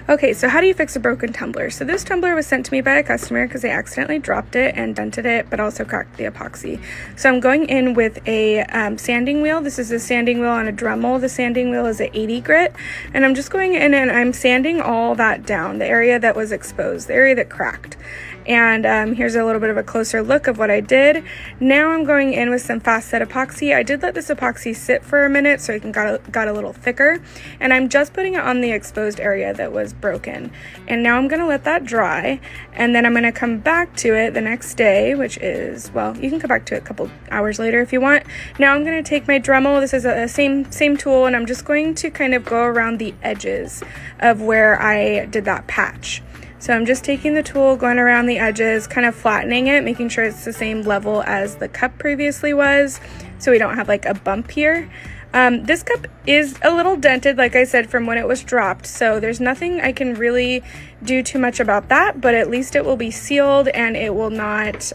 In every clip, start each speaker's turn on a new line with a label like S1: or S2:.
S1: Okay, so how do you fix a broken tumbler? So this tumbler was sent to me by a customer because they accidentally dropped it and dented it, but also cracked the epoxy. So I'm going in with a sanding wheel. This is a sanding wheel on a Dremel. The sanding wheel is an 80 grit, and I'm just going in and I'm sanding all that down, the area that was exposed, the area that cracked. And here's a little bit of a closer look of what I did. Now I'm going in with some fast set epoxy. I did let this epoxy sit for a minute so it got a little thicker, and I'm just putting it on the exposed area that was broken. And now I'm gonna let that dry, and then I'm gonna come back to it the next day, which is, well, you can come back to it a couple hours later if you want. Now I'm gonna take my Dremel. This is a same tool, and I'm just going to kind of go around the edges of where I did that patch. So I'm just taking the tool, going around the edges, kind of flattening it, making sure it's the same level as the cup previously was, so we don't have like a bump here. This cup is a little dented, like I said, from when it was dropped, so there's nothing I can really do too much about that, but at least it will be sealed and it will not,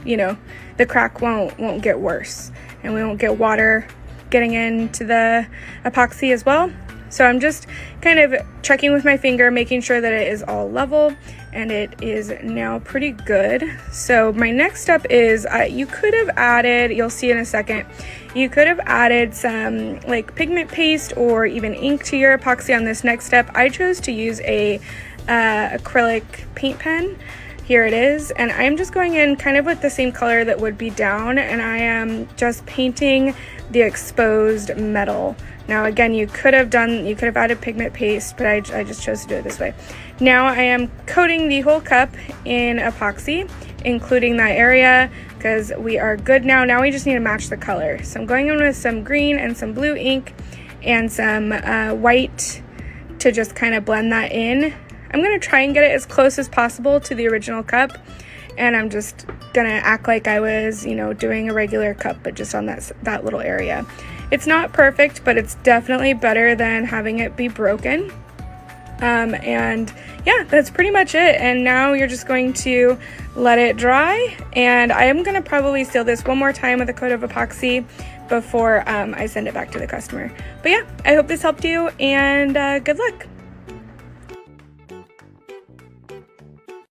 S1: you know, the crack won't get worse, and we won't get water getting into the epoxy as well. So I'm just kind of checking with my finger, making sure that it is all level, and it is now pretty good. So my next step is you could have added, you'll see in a second, you could have added some like pigment paste or even ink to your epoxy on this next step. I chose to use a acrylic paint pen. Here it is, and I'm just going in kind of with the same color that would be down, and I am just painting the exposed metal. Now again, you could have added pigment paste, but I just chose to do it this way. Now I am coating the whole cup in epoxy, including that area, because we are good now. Now we just need to match the color. So I'm going in with some green and some blue ink and some white to just kind of blend that in. I'm gonna try and get it as close as possible to the original cup, and I'm just gonna act like I was, you know, doing a regular cup, but just on that little area. It's not perfect, but it's definitely better than having it be broken. And yeah, that's pretty much it. And now you're just going to let it dry, and I am gonna probably seal this one more time with a coat of epoxy before I send it back to the customer. But yeah, I hope this helped you, and good luck.